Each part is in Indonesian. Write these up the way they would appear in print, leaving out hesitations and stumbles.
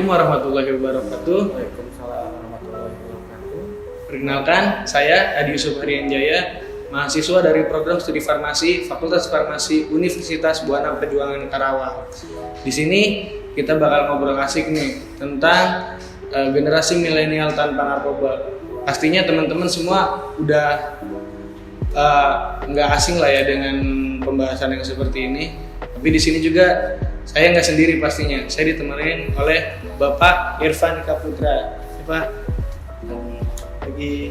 Assalamualaikum warahmatullahi wabarakatuh. Waalaikumsalam warahmatullahi wabarakatuh. Perkenalkan, saya Adi Yusuf Harianjaya, mahasiswa dari program studi farmasi Fakultas Farmasi Universitas Buana Perjuangan Karawang. Di sini kita bakal ngobrol asik nih tentang generasi milenial tanpa narkoba. Pastinya teman-teman semua udah nggak asing lah ya dengan pembahasan yang seperti ini. Tapi di sini juga saya nggak sendiri pastinya. Saya ditemenin oleh Bapak Irfan Kaputra. Pak, lagi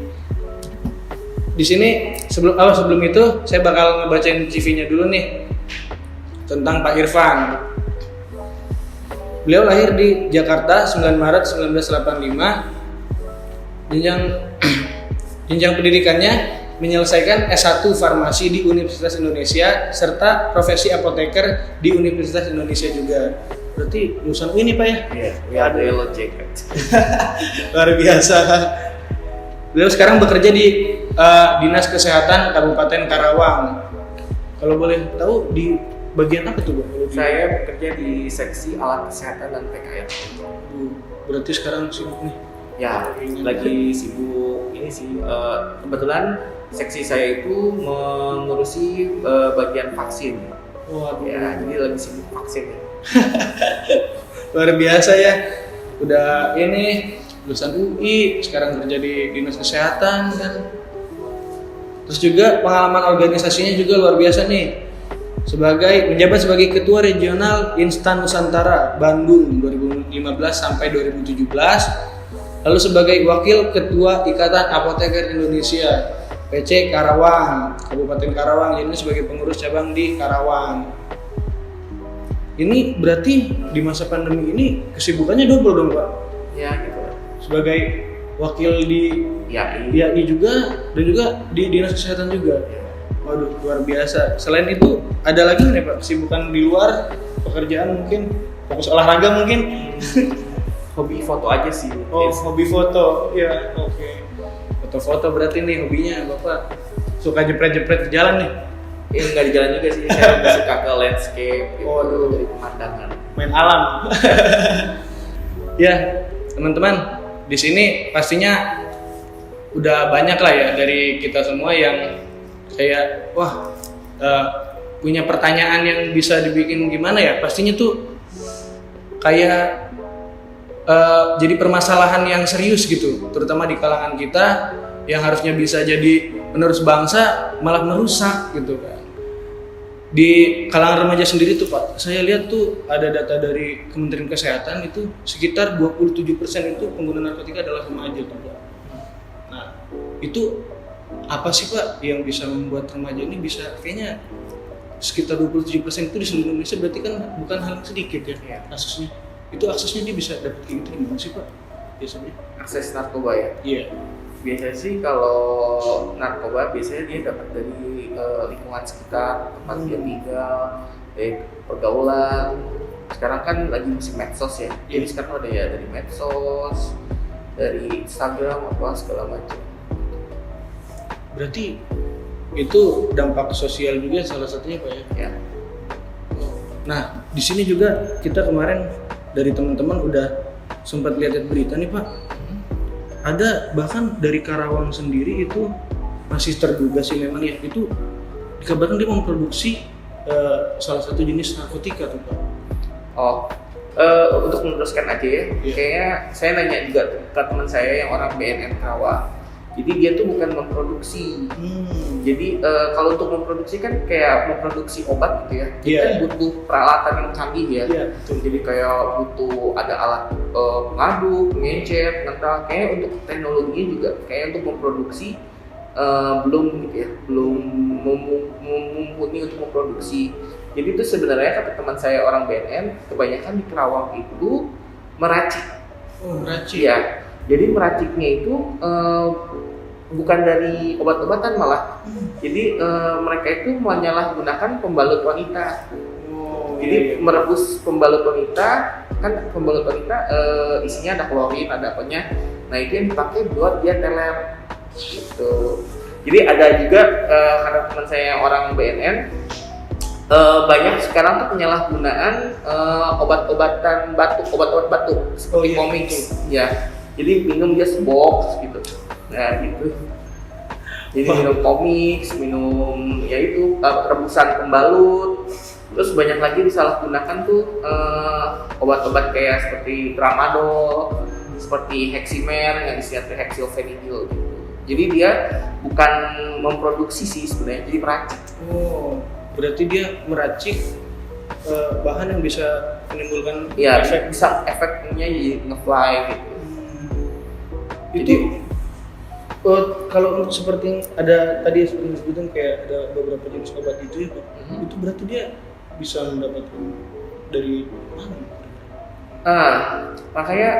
di sini sebelum itu saya bakal ngebacain CV-nya dulu nih tentang Pak Irfan. Beliau lahir di Jakarta 9 Maret 1985. Jenjang pendidikannya menyelesaikan S1 Farmasi di Universitas Indonesia serta profesi apoteker di Universitas Indonesia juga. Berarti lulusan ini Pak ya? Iya, we are the yellow jacket. Luar biasa. Beliau sekarang bekerja di Dinas Kesehatan Kabupaten Karawang. Kalau boleh tahu di bagian apa tuh, Bang? Saya bekerja di seksi alat kesehatan dan PKR. Berarti sekarang sibuk nih. Ya, lagi sibuk ini sih. Kebetulan seksi saya itu mengurusi bagian vaksin. Waduh. Ya, jadi lagi sibuk vaksin. Luar biasa ya. Udah ini lulusan UI, sekarang kerja di Dinas Kesehatan kan. Terus juga pengalaman organisasinya juga luar biasa nih. Menjabat sebagai Ketua Regional Instan Nusantara Bandung 2015 sampai 2017. Lalu sebagai Wakil Ketua Ikatan Apoteker Indonesia PC Karawang, Kabupaten Karawang, jadi sebagai pengurus cabang di Karawang. Ini berarti di masa pandemi ini kesibukannya double dong Pak? Ya gitu. Sebagai wakil di IAI juga dan juga di Dinas Kesehatan juga. Waduh, luar biasa. Selain itu ada lagi nih Pak kesibukan di luar pekerjaan mungkin fokus olahraga mungkin? Hobi foto aja sih. Oh, hobi foto. Ya, oke. Foto-foto berarti nih hobinya Bapak suka jepret-jepret di jalan nih. Nggak di jalan juga sih, saya lebih suka ke landscape gitu, dari pemandangan. Main alam. Ya, teman-teman, di sini pastinya udah banyak lah ya dari kita semua yang kayak punya pertanyaan yang bisa dibikin gimana ya? Pastinya tuh kayak jadi permasalahan yang serius gitu, terutama di kalangan kita yang harusnya bisa jadi penerus bangsa malah merusak gitu kan. Di kalangan remaja sendiri tuh Pak, saya lihat tuh ada data dari Kementerian Kesehatan itu sekitar 27% itu pengguna narkotika adalah remaja tuh Pak. Nah, itu apa sih Pak yang bisa membuat remaja ini bisa kayaknya sekitar 27% itu di seluruh Indonesia, berarti kan bukan hal yang sedikit ya kasusnya. Itu aksesnya dia bisa dapat kayak gitu gimana sih Pak biasanya? Akses narkoba ya? Iya. Biasanya sih kalau narkoba biasanya dia dapat dari lingkungan sekitar, tempat dia tinggal, dari pergaulan. Sekarang kan lagi musim medsos ya, jadi sekarang ada ya dari medsos, dari Instagram apa segala macam. Berarti itu dampak sosial juga salah satunya Pak ya? Ya. Nah, di sini juga kita kemarin dari teman-teman udah sempat lihat berita nih Pak. Ada bahkan dari Karawang sendiri itu masih terduga sih memang ya, itu dikabarkan dia memproduksi salah satu jenis narkotika tuh Pak. Untuk meneruskan aja ya, kayaknya saya nanya juga ke teman saya yang orang BNN Karawang. Jadi dia tuh bukan memproduksi. Jadi kalau untuk memproduksi kan kayak memproduksi obat gitu ya. Dia kan butuh peralatan yang canggih ya. Betul. Jadi kayak butuh ada alat pengaduk, pengecer, ngental. Kayak untuk teknologinya juga kayak untuk memproduksi belum gitu ya, belum mumpuni untuk memproduksi. Jadi itu sebenarnya kata teman saya orang BNN, kebanyakan di Karawang itu meracik. Meracik. Ya. Jadi meraciknya itu bukan dari obat-obatan malah. Jadi mereka itu menyalahgunakan pembalut wanita. Jadi merebus pembalut wanita, kan pembalut wanita isinya ada klorin, ada apanya. Nah itu yang dipakai buat dia teler. Gitu. Jadi ada juga karena teman saya orang BNN Banyak sekarang tuh penyalahgunaan obat-obatan batuk, obat-obat batuk seperti iya, Comix ya. Jadi minum dia sebox gitu. Nah gitu. Jadi minum Comix, minum ya itu rebusan pembalut. Terus banyak lagi disalahgunakan tuh obat-obat kayak seperti tramadol, seperti Heximer yang disingkat hexylphenidil gitu. Jadi dia bukan memproduksi sih sebenarnya, jadi meracik. Oh, berarti dia meracik bahan yang bisa menimbulkan Ya, efek. bisa efeknya jadi nge-fly gitu. Itu kalau untuk seperti yang ada tadi seperti disebutkan kayak ada beberapa jenis obat itu ya Pak, itu berarti dia bisa mendapatkan dari mana? Makanya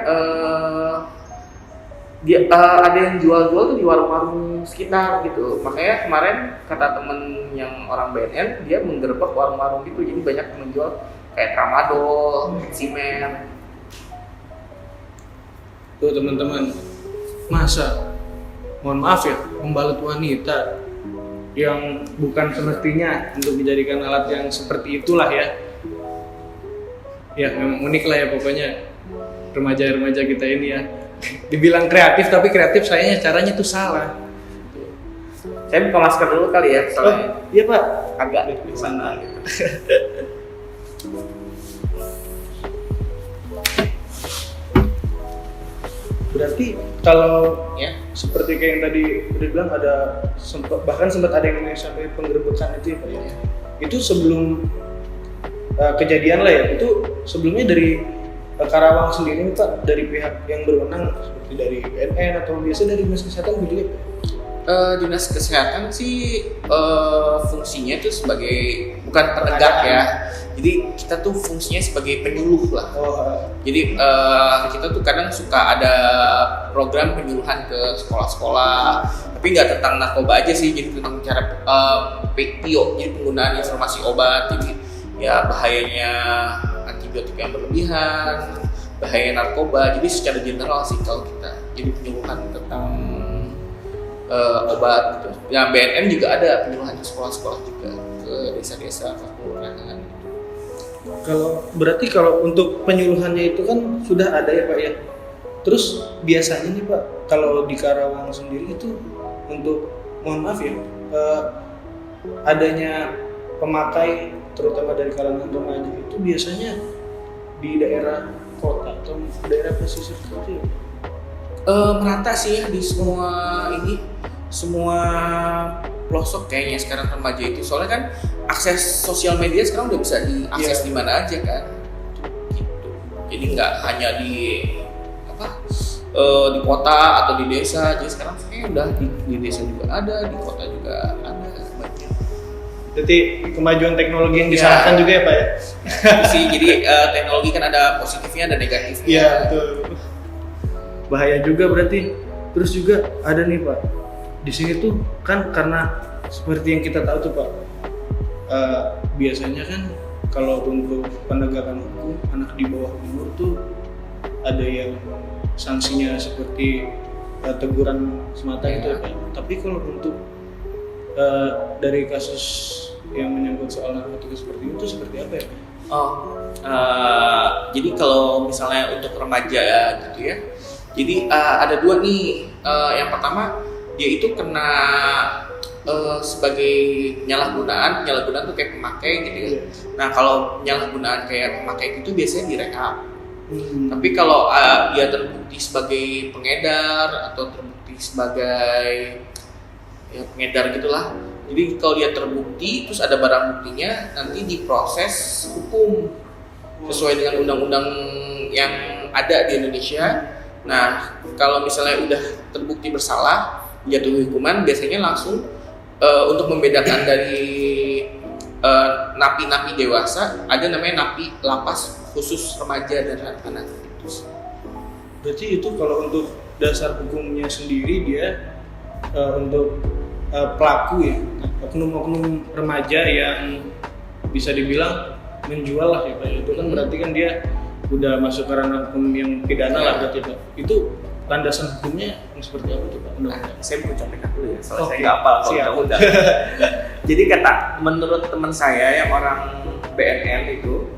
dia ada yang jual-jual tuh di warung-warung sekitar gitu. Makanya kemarin kata temen yang orang BNN, dia menggerebek warung-warung gitu, jadi banyak yang menjual kayak tramadol, Heximer. Tuh teman-teman, masa mohon maaf ya, pembalut wanita yang bukan semestinya untuk dijadikan alat yang seperti itulah ya. Ya memang unik lah ya pokoknya remaja-remaja kita ini ya. Dibilang kreatif tapi kreatif sayangnya caranya tuh salah. Saya buka masker dulu kali ya, soalnya Iya Pak. agak di sana gitu. Berarti kalau Ya. seperti kayak yang tadi udah bilang ada bahkan sempat ada yang sampai penggerebekan itu ya Pak ya. Itu sebelum kejadian lah ya. Itu sebelumnya dari Karawang sendiri Pak, dari pihak yang berwenang seperti dari BNN atau biasa dari Dinas Kesehatan gitu ya Pak? Dinas Kesehatan sih fungsinya itu sebagai bukan penegak ya. Jadi kita tuh fungsinya sebagai penyuluh lah. Jadi kita tuh kadang suka ada program penyuluhan ke sekolah-sekolah, tapi nggak tentang narkoba aja sih, jadi tentang cara PIO, jadi penggunaan informasi obat, jadi ya bahayanya antibiotik yang berlebihan, bahaya narkoba, jadi secara general sih kalau kita jadi penyuluhan tentang obat gitu. Ya BNN juga ada penyuluhan ke sekolah-sekolah juga, ke desa-desa, ke kelurahan. Berarti kalau untuk penyuluhannya itu kan sudah ada ya Pak ya. Terus biasanya nih Pak, kalau di Karawang sendiri itu untuk mohon maaf ya, adanya pemakai terutama dari kalangan remaja itu biasanya di daerah kota atau daerah pesisir seperti itu? Merata sih ya di semua pelosok kayaknya sekarang remaja itu, soalnya kan akses sosial media sekarang udah bisa diakses di mana aja kan, gitu. Jadi nggak hanya di kota atau di desa, jadi sekarang kayaknya udah di desa juga ada, di kota juga ada banyak. Jadi kemajuan teknologi yang disalahkan juga ya Pak ya? Sih, jadi teknologi kan ada positifnya ada negatifnya. Iya betul. Bahaya juga berarti. Terus juga ada nih Pak, di sini tuh kan karena seperti yang kita tahu tuh Pak, biasanya kan kalau untuk penegakan hukum anak di bawah umur tuh ada yang sanksinya seperti teguran semata gitu ya Pak. Tapi kalau untuk dari kasus yang menyangkut soal narkotika seperti itu seperti apa ya Pak? Jadi kalau misalnya untuk remaja gitu ya, jadi ada dua nih. Yang pertama dia itu kena sebagai penyalahgunaan tuh kayak pemakai gitu ya. Nah kalau penyalahgunaan kayak pemakai itu biasanya direhab. Tapi kalau dia terbukti sebagai pengedar atau terbukti sebagai ya pengedar gitulah. Jadi kalau dia terbukti terus ada barang buktinya, nanti diproses hukum sesuai dengan undang-undang yang ada di Indonesia. Nah, kalau misalnya udah terbukti bersalah, jatuh hukuman, biasanya langsung untuk membedakan dari napi-napi dewasa, ada namanya napi lapas khusus remaja dan anak-anak. Berarti itu kalau untuk dasar hukumnya sendiri dia untuk pelaku ya, oknum-oknum remaja yang bisa dibilang menjual lah ya Pak. Itu kan berarti kan dia udah masuk ke ranah hukum yang pidana lah berarti Pak. Itu landasan hukumnya yang seperti apa tuh Pak? Nah, saya mau contekan dulu ya, soalnya Oke, saya nggak hafal kalau siap. undang-undang. Jadi menurut teman saya yang orang BNN itu,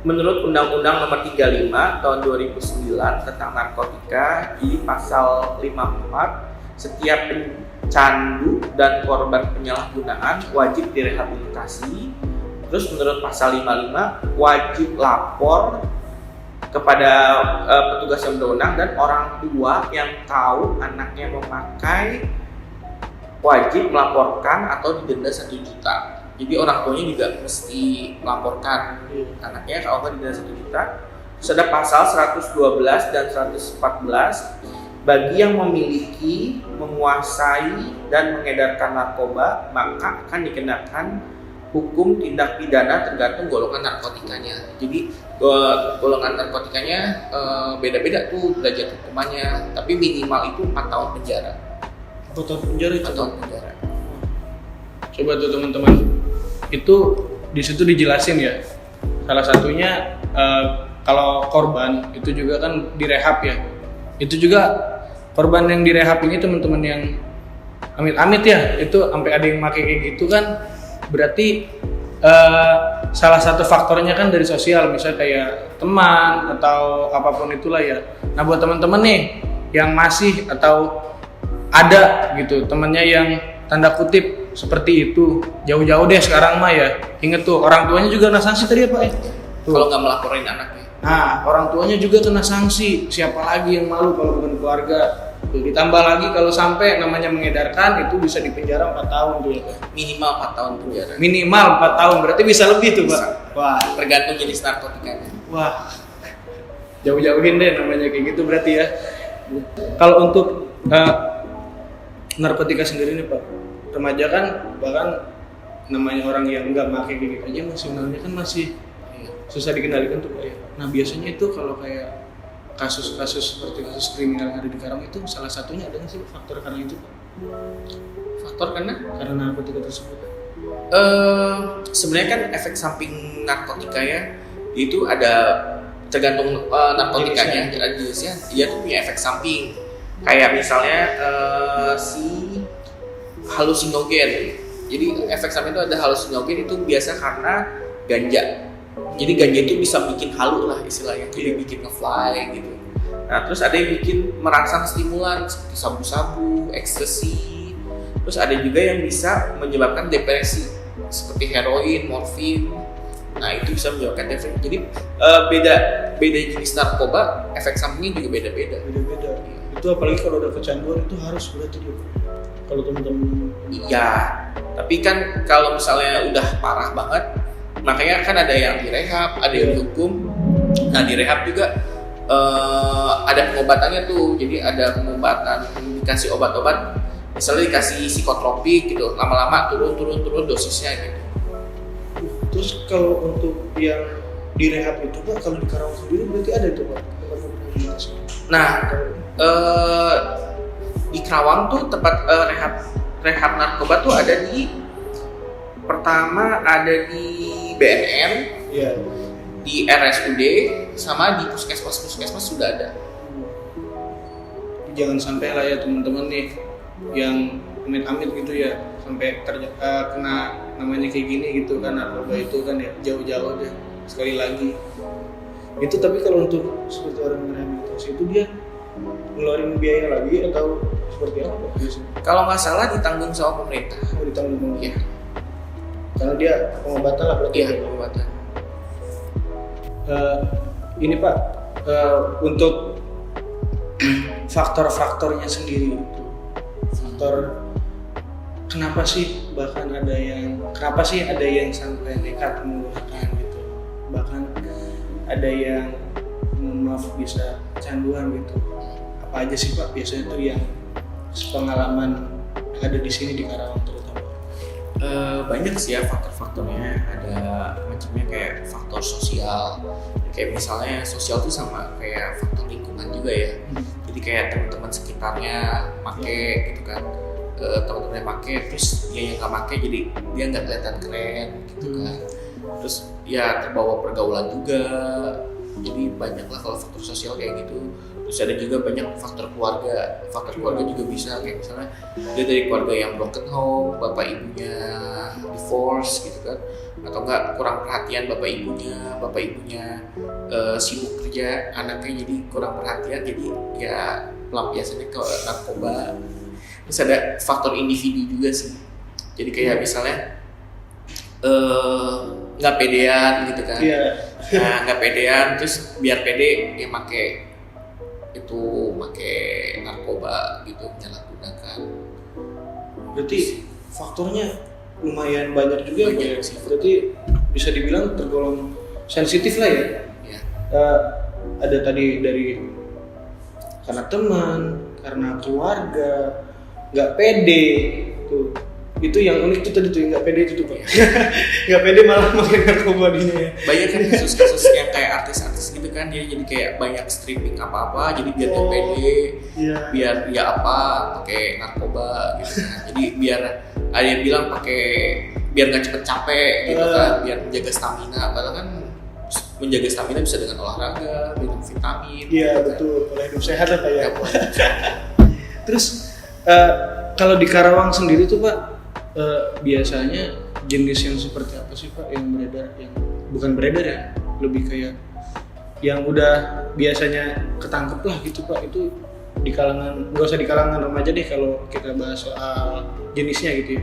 menurut Undang-Undang Nomor 35 Tahun 2009 tentang narkotika, di pasal 54, setiap pencandu dan korban penyalahgunaan wajib direhabilitasi. Terus menurut pasal 55 wajib lapor kepada petugas yang berwenang, dan orang tua yang tahu anaknya memakai wajib melaporkan atau didenda 1 juta. Jadi orang tuanya juga mesti melaporkan anaknya, kalau nggak didenda 1 juta. Terus ada pasal 112 dan 114, bagi yang memiliki, menguasai, dan mengedarkan narkoba maka akan dikenakan hukum tindak pidana tergantung golongan narkotikanya. Jadi golongan narkotikanya beda-beda tuh derajat hukumannya, tapi minimal itu 4 tahun penjara. 4 tahun penjara itu. 4 tahun penjara. Coba tuh teman-teman, itu di situ dijelasin ya. Salah satunya kalau korban itu juga kan direhab ya. Itu juga korban yang direhab ini teman-teman yang amit-amit ya, itu sampai ada yang pakai kayak gitu kan, berarti salah satu faktornya kan dari sosial, misalnya kayak teman atau apapun itulah ya. Nah buat teman-teman nih yang masih atau ada gitu temennya yang tanda kutip seperti itu, jauh-jauh deh sekarang mah ya. Ingat tuh orang tuanya juga kena sanksi tadi apa ya? Kalau nggak melaporin anaknya. Nah orang tuanya juga kena sanksi, siapa lagi yang malu kalau bukan keluarga? Tuh, ditambah lagi kalau sampai namanya mengedarkan itu bisa dipenjara 4 tahun tuh ya Pak. Minimal 4 tahun penjara. Minimal 4 tahun, berarti bisa lebih tuh Pak. Wah, Tergantung jenis narkotikanya. wah. Jauh-jauhin deh namanya kayak gitu berarti ya. Kalau untuk narkotika sendiri nih Pak, remaja kan bahkan namanya orang yang nggak pakai kayak gitu aja masih sebenarnya kan masih susah dikendalikan tuh Pak ya. Nah biasanya itu kalau kayak kasus-kasus seperti kasus kriminal yang ada di Karawang itu salah satunya ada nggak sih faktor karena itu Pak? Faktor karena narkotika tersebut. Sebenarnya kan efek samping narkotika ya, itu ada tergantung narkotikanya, jenisnya dia tuh punya efek samping. Kayak misalnya si halusinogen. Jadi efek samping itu ada halusinogen, itu biasa karena ganja. Jadi ganja itu bisa bikin halu lah istilahnya, jadi bikin nge-fly gitu. Nah terus ada yang bikin merangsang stimulan seperti sabu-sabu, ekstasi. Terus ada juga yang bisa menyebabkan depresi seperti heroin, morfin. Nah itu bisa menyebabkan depresi. Jadi beda jenis narkoba, efek sampingnya juga beda-beda. Itu apalagi kalau udah kecanduan itu harus berarti dia. Kalau teman-teman. Iya, tapi kan kalau misalnya udah parah banget, makanya kan ada yang direhab, ada yang dihukum. Nah di rehab juga ada pengobatannya tuh. Jadi ada pengobatan, dikasih obat-obat, misalnya dikasih psikotropik gitu, lama-lama turun dosisnya gitu. Terus kalau untuk yang direhab itu Pak, kalau di Karawang sendiri berarti ada itu Pak? Nah di Karawang tuh tempat rehab narkoba tuh ada pertama ada di BNN, ya. di RSUD, sama di puskesmas sudah ada. Jangan sampai lah ya teman-teman nih yang amit-amit gitu ya sampai kena namanya kayak gini gitu kan, narkoba itu kan ya jauh-jauh deh. Sekali lagi itu, tapi kalau untuk seperti orang rehabilitasi itu dia ngeluarin biaya lagi atau seperti apa Pak biasanya? Kalau nggak salah ditanggung sama pemerintah. Oh, ditanggung pemerintah. Iya. Karena dia pengobatan lah berarti. Iya, pengobatan. Ini Pak, untuk faktor-faktornya sendiri itu, faktor kenapa sih ada yang sampai nekat menggunakan gitu, bahkan ada yang maaf bisa kecanduan gitu. Apa aja sih Pak biasanya tuh yang pengalaman ada di sini di Karawang terutama? Banyak sih ya faktor-faktornya, ada macamnya kayak faktor sosial, kayak misalnya sosial tuh sama kayak faktor lingkungan juga ya. Jadi kayak teman-teman sekitarnya make gitu kan, teman-temannya make, terus dia yang nggak make jadi dia nggak kelihatan keren gitu kan. Terus ya terbawa pergaulan juga, jadi banyak lah kalau faktor sosial kayak gitu. Terus Terus ada juga banyak faktor keluarga juga bisa, kayak misalnya dia dari keluarga yang broken home, bapak ibunya divorce gitu kan, atau enggak kurang perhatian bapak ibunya sibuk kerja, anaknya jadi kurang perhatian, jadi ya pelampiasannya ke narkoba. Terus ada faktor individu juga sih, jadi kayak misalnya nggak pedean gitu kan. Nah, nggak pedean, terus biar pede dia make narkoba gitu, menyalahgunakan. Berarti faktornya lumayan banyak juga ya. Berarti bisa dibilang tergolong sensitif lah ya. Ya. Ada tadi dari karena teman, karena keluarga, nggak pede tuh. Itu yang unik tuh tadi tuh, yang nggak pede itu tuh Pak. Nggak pede malah makin narkoba dinya ya. Banyak kan kasus-kasus yang kayak artis-artis gitu kan, dia jadi kayak banyak streaming apa-apa, jadi biar dia pede, biar dia pakai narkoba gitu kan. Jadi biar ada yang bilang biar nggak cepet capek gitu kan, biar menjaga stamina. Padahal kan menjaga stamina bisa dengan olahraga, minum vitamin. Iya gitu betul, pola hidup sehat lah Pak ya. Terus kalau di Karawang sendiri tuh Pak, biasanya jenis yang seperti apa sih Pak yang beredar, yang bukan beredar ya, lebih kayak yang udah biasanya ketangkep lah gitu Pak, itu di kalangan, nggak usah di kalangan remaja deh kalau kita bahas soal jenisnya gitu ya,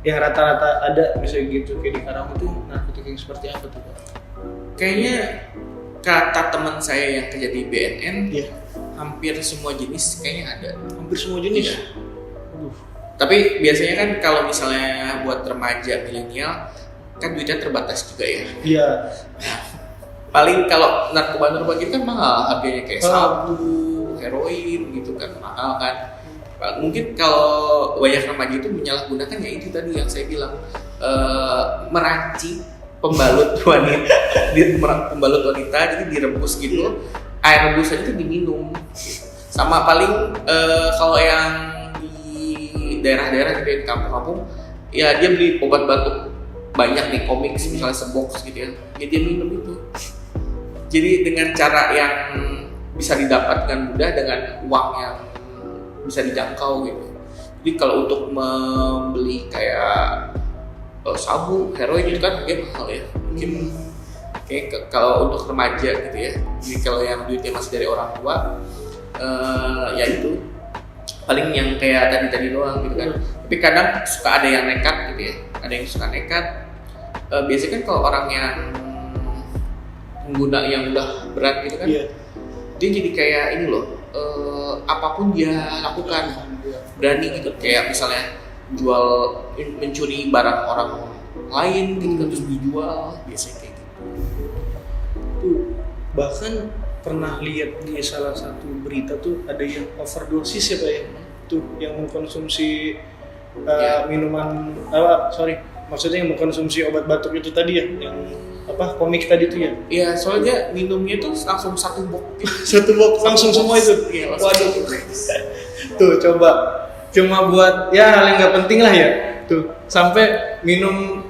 yang rata-rata ada misalnya gitu kayak di Karawang itu narkotika yang seperti apa tuh Pak? Kayaknya kata teman saya yang kerja di BNN, hampir semua jenis kayaknya ada. Hampir semua jenis? Tapi biasanya kan kalau misalnya buat remaja milenial kan duitnya terbatas juga ya. Iya. Nah, paling kalau narkoba gitu kan mahal harganya, kayak sabu, heroin gitu kan mahal kan. Mungkin kalau banyak remaja itu menyalahgunakan ya itu tadi yang saya bilang, merancik pembalut wanita jadi direbus gitu, air rebus aja itu diminum. Sama paling kalau yang daerah-daerah gitu ya, di kampung-kampung ya dia beli obat batuk banyak nih, komik misalnya sebox gitu ya, dia minum itu. Jadi dengan cara yang bisa didapatkan mudah dengan uang yang bisa dijangkau gitu. Jadi kalau untuk membeli kayak sabu, heroin itu kan harganya mahal ya, mungkin kayak kalau untuk remaja gitu ya. Jadi kalau yang duitnya masih dari orang tua, ya itu paling yang kayak tadi doang gitu kan. Tapi kadang suka ada yang nekat gitu ya, ada yang suka nekat. Biasanya kan kalau orang yang pengguna yang udah berat gitu kan, dia jadi kayak ini loh, apapun dia lakukan, berani gitu, kayak misalnya mencuri barang orang lain gitu kan, terus dijual, biasanya kayak gitu. Tuh, bahkan pernah lihat di salah satu berita tuh ada yang overdosis ya Pak ya, tuh yang mengkonsumsi maksudnya yang mengkonsumsi obat batuk itu tadi ya, yang komik tadi tuh ya. Iya, soalnya minumnya tuh langsung satu box gitu. Satu box langsung semua itu. Iya, waduh. Tuh coba cuma buat ya hal yang nggak penting lah ya. Tuh sampai minum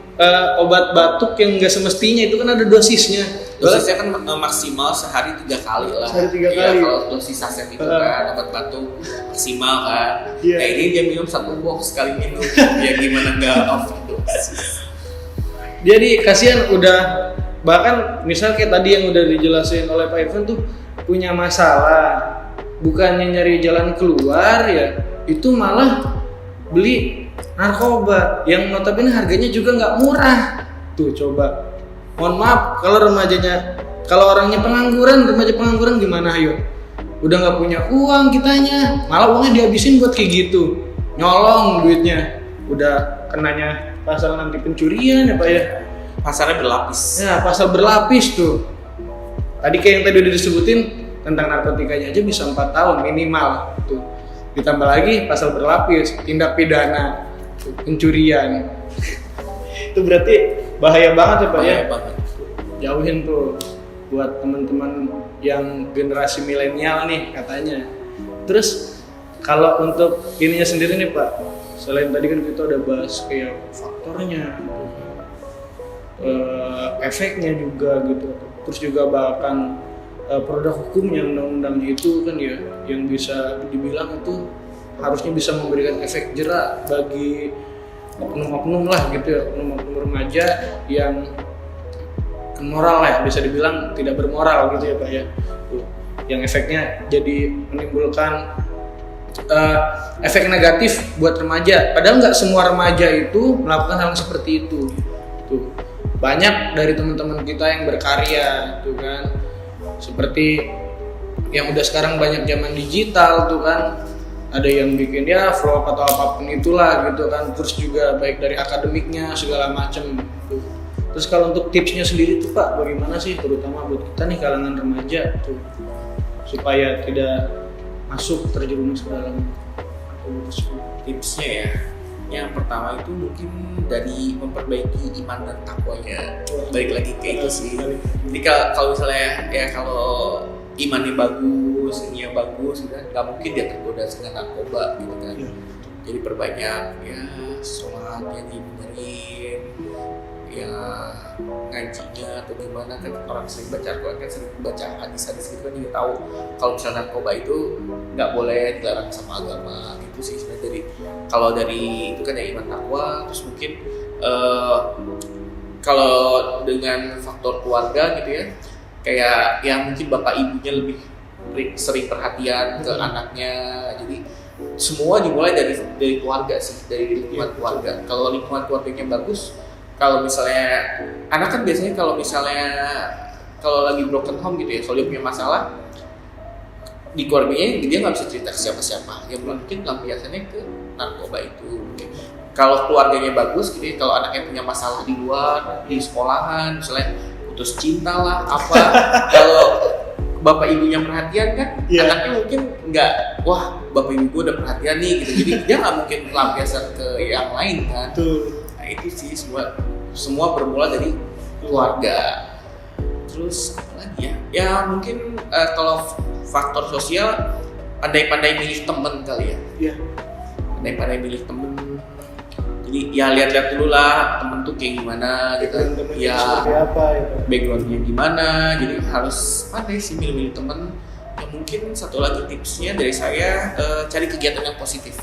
obat batuk yang nggak semestinya, itu kan ada dosisnya. Dosisnya kan maksimal sehari 3 kali lah. Sehari 3 kali. Iya, kalau dosis saset itu kan obat batuk maksimal kan. Yeah. Nah ini dia minum 1 box sekali minum. Ya gimana nggak overdosis. Jadi kasihan, udah bahkan misal kayak tadi yang udah dijelasin oleh Pak Irfan tuh punya masalah, bukannya nyari jalan keluar ya, itu malah beli narkoba yang notabene harganya juga nggak murah. Tuh coba, mohon maaf kalau orangnya remaja pengangguran gimana ayo? Udah nggak punya uang kitanya, malah uangnya dihabisin buat kayak gitu, nyolong duitnya, udah kenanya pasal nanti pencurian ya Pak ya. Pasarnya berlapis. Ya, pasal berlapis tuh. Tadi kayak yang tadi udah disebutin tentang narkotikanya aja bisa 4 tahun minimal tuh. Ditambah lagi pasal berlapis, tindak pidana, pencurian. Itu berarti bahaya banget ya Pak ya. Bahaya banget. Jauhin tuh buat teman-teman yang generasi milenial nih katanya. Terus kalau untuk ininya sendiri nih Pak, selain tadi kan kita udah bahas kayak faktornya, efeknya juga gitu, terus juga bahkan produk hukumnya, undang-undangnya itu kan ya yang bisa dibilang itu harusnya bisa memberikan efek jerak bagi oknum-oknum lah gitu ya, oknum-oknum remaja yang moral lah ya, bisa dibilang tidak bermoral gitu ya Pak ya. Tuh, yang efeknya jadi menimbulkan efek negatif buat remaja. Padahal nggak semua remaja itu melakukan hal seperti itu. Tuh, banyak dari teman-teman kita yang berkarya tuh kan, seperti yang udah sekarang banyak zaman digital tuh kan, ada yang bikin ya vlog atau apapun itulah gitu kan, terus juga baik dari akademiknya segala macam tuh. Terus kalau untuk tipsnya sendiri tuh Pak, bagaimana sih terutama buat kita nih kalangan remaja tuh supaya tidak masuk terjerumus ke dalam tipsnya ya. Yang pertama itu mungkin dari memperbaiki iman dan takwanya. Balik lagi ke itu sih. Jadi kalau misalnya ya kalau imannya bagus, niatnya bagus, gitu kan, nggak mungkin dia tergoda dengan narkoba gitu kan. Jadi perbanyak ya sholatnya dibenerin, ya ngajinya atau gimana kan, orang sering baca Al-Quran kan, sering baca hadis-hadis gitu kan, jadi tahu kalau misalnya narkoba itu nggak boleh, dilarang sama agama gitu sih sebenarnya. Dari kalau dari itu kan ya iman takwa, terus mungkin kalau dengan faktor keluarga gitu ya, kayak yang mungkin bapak ibunya lebih sering perhatian ke anaknya, jadi semua dimulai dari keluarga sih, dari lingkungan keluarga. Kalau lingkungan keluarganya bagus, kalau misalnya anak kan biasanya kalau lagi broken home gitu ya, kalau dia punya masalah di keluarganya, dia nggak bisa cerita ke siapa-siapa, yang mungkin lampiasannya ke narkoba itu. Kalau keluarganya bagus gitu ya, kalau anaknya punya masalah di luar, di sekolahan misalnya putus cinta lah apa, kalau bapak ibunya perhatian kan, anaknya mungkin nggak, wah bapak ibu gue udah perhatian nih gitu, jadi dia nggak mungkin lampiasan ke yang lain kan. Nah itu sih semua bermula dari keluarga. Terus apa lagi ya? Ya mungkin kalau faktor sosial, pandai-pandai milih temen kali ya. Iya. Pandai-pandai milih temen. Jadi ya lihat-lihat dulu lah temen tuh kayak gimana gitu. Ya backgroundnya gimana. Jadi harus pandai sih milih-milih temen. Ya mungkin satu lagi tipsnya dari saya, cari kegiatan yang positif.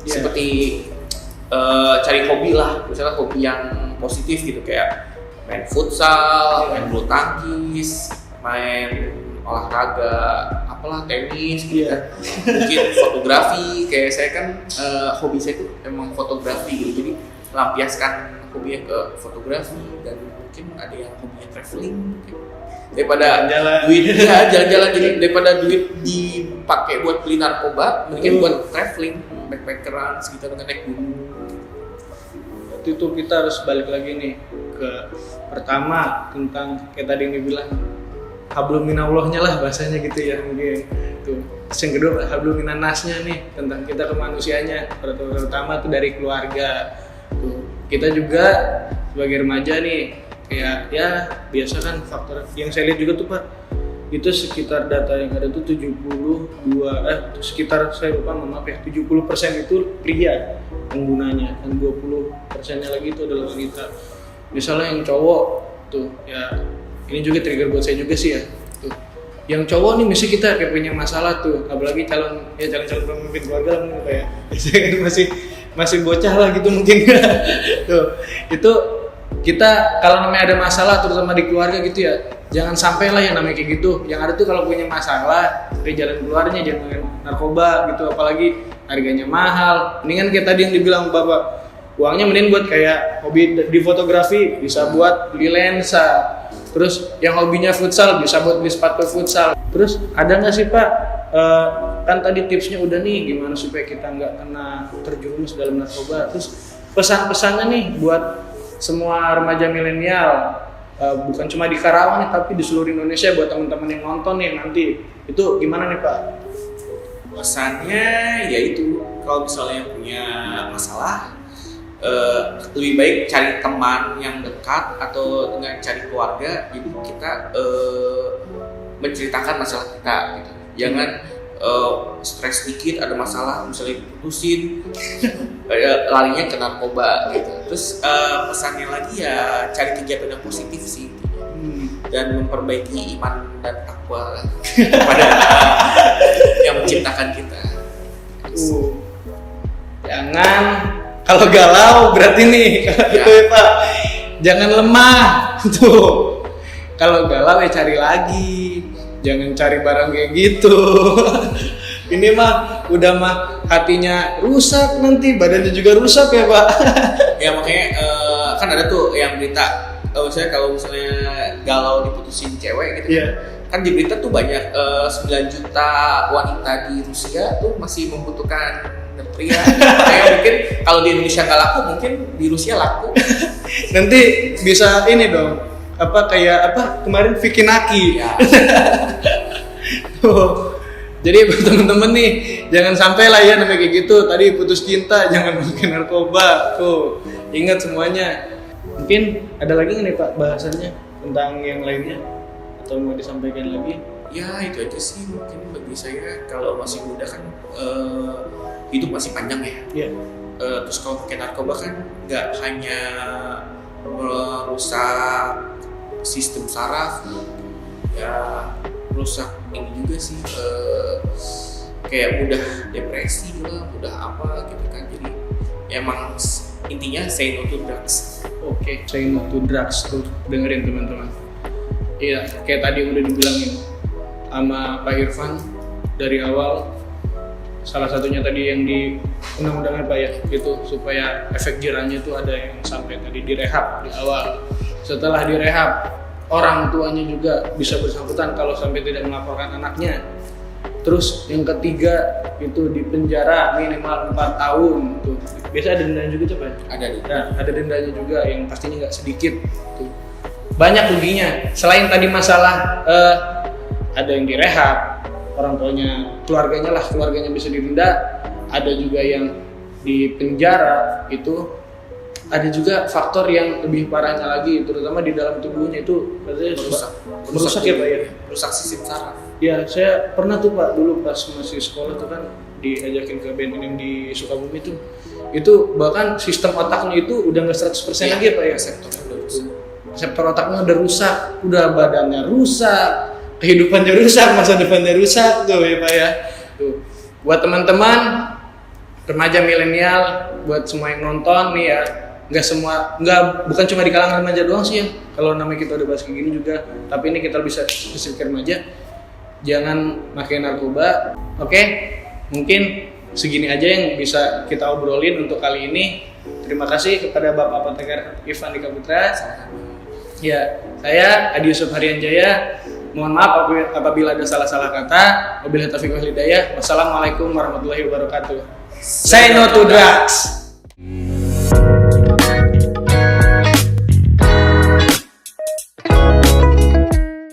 Seperti cari hobi lah, misalnya hobi yang positif gitu, kayak main futsal, main bulu tangkis, main olahraga, apalah tenis gitu kan. Mungkin fotografi, kayak saya kan hobi saya itu emang fotografi gitu, jadi lampiaskan hobinya ke fotografi. Dan mungkin ada yang hobinya traveling mungkin. Daripada duit jalan-jalan, jadi daripada duit dipakai buat beli narkoba, mungkin buat traveling, backpackeran sekitar dengan naik gunung. Itu kita harus balik lagi nih ke pertama tentang kayak tadi yang dibilang hablum minallahnya lah bahasanya gitu ya mungkin tuh. Terus yang kedua hablum minannasnya nih, tentang kita kemanusianya, terutama tuh dari keluarga tuh. Kita juga sebagai remaja nih kayak ya biasa kan faktor yang saya lihat juga tuh Pak, itu sekitar data yang ada tuh 72 saya lupa maaf ya, 70% itu pria penggunanya, dan 20%-nya lagi itu adalah wanita. Misalnya yang cowok tuh ya, ini juga trigger buat saya juga sih ya tuh. Yang cowok nih mesti kita kayak punya masalah tuh, apalagi calon pemimpin keluarga mungkin kayak masih bocah lah gitu mungkin. Tuh itu kita kalau namanya ada masalah terutama di keluarga gitu ya, jangan sampai lah yang namanya kayak gitu. Yang ada tuh kalau punya masalah, dari jalan keluarnya jangan narkoba gitu, apalagi harganya mahal. Mendingan kayak tadi yang dibilang Bapak, uangnya mending buat kayak hobi di fotografi, bisa buat beli lensa. Terus yang hobinya futsal bisa buat beli sepatu futsal. Terus ada nggak sih Pak, kan tadi tipsnya udah nih gimana supaya kita nggak kena terjerumus dalam narkoba. Terus pesan-pesannya nih buat semua remaja milenial, bukan cuma di Karawang nih, tapi di seluruh Indonesia, buat teman-teman yang nonton nih nanti, itu gimana nih Pak? Pesannya yaitu kalau misalnya punya masalah, lebih baik cari teman yang dekat atau dengan cari keluarga. Jadi kita menceritakan masalah kita gitu. Jangan stres dikit ada masalah misalnya diputusin, larinya ke narkoba gitu. Terus pesannya lagi ya cari kegiatan yang positif sih. dan memperbaiki iman dan takwa kepada yang menciptakan kita. Jangan kalau galau berarti nih gitu ya Pak. Jangan lemah tuh. Kalau galau ya cari lagi. Jangan cari barang kayak gitu. Ini mah udah mah hatinya rusak, nanti badannya juga rusak ya Pak. Ya makanya kan ada tuh yang berita misalnya kalau misalnya galau diputusin cewek gitu. Iya. Kan di berita tuh banyak 9 juta wanita di Rusia tuh masih membutuhkan pria. Makanya mungkin kalau di Indonesia nggak laku, mungkin di Rusia laku. Nanti bisa ini dong, kayak kemarin Vicky Naki. Ya. Tuh. Jadi buat temen-temen nih, jangan sampai lah ya namanya kayak gitu. Tadi putus cinta, jangan masukin narkoba. Tuh, ingat semuanya. Mungkin ada lagi nggak nih Pak bahasannya tentang yang lainnya? Atau mau disampaikan lagi? Ya itu aja sih mungkin bagi saya, kalau masih muda kan hidup masih panjang ya. Iya. Terus kalau pakai narkoba kan nggak hanya merusak sistem saraf, ya merusak ini juga sih, kayak mudah depresi lah, mudah apa gitu kan. Jadi emang intinya say no to drugs. Oke, say no to drugs tuh, dengerin teman-teman. Iya, kayak tadi udah dibilangin sama Pak Irfan dari awal. Salah satunya tadi yang di undang-undangnya Pak ya, gitu supaya efek jerahnya itu ada yang sampai tadi direhab di awal. Setelah direhab, orang tuanya juga bisa bersangkutan kalau sampai tidak melaporkan anaknya. Terus yang ketiga itu di penjara minimal 4 tahun tuh. Biasa ada dendanya juga coba. Ada nih. Nah, ada dendanya juga yang pastinya nggak sedikit tuh. Banyak ruginya. Selain tadi masalah ada yang direhab, orang tuanya, keluarganya bisa didenda, ada juga yang di penjara itu. Ada juga faktor yang lebih parahnya lagi, terutama di dalam tubuhnya itu merusak ya Pak ya? Merusak sistem saraf. Ya, saya pernah tuh Pak dulu pas masih sekolah tuh kan diajakin ke BNN di Sukabumi tuh. Itu bahkan sistem otaknya itu udah nggak 100% lagi ya Pak ya? Reseptornya udah rusak. Reseptor otaknya udah rusak, udah badannya rusak, kehidupannya rusak, masa depannya rusak tuh ya Pak ya. Tuh. Buat teman-teman remaja milenial, buat semua yang nonton nih ya, bukan cuma di kalangan remaja doang sih ya. Kalau namanya kita udah bahas kayak gini juga, tapi ini kita bisa spesifik remaja. Jangan pakai narkoba. Oke, mungkin segini aja yang bisa kita obrolin untuk kali ini. Terima kasih kepada Bapak Apoteker Ivan Dika Putra. Ya, saya Adi Yusuf Haryanjaya. Mohon maaf apabila ada salah-salah kata. Wabillahi taufiq wal hidayah. Wassalamualaikum warahmatullahi wabarakatuh. Say no to drugs.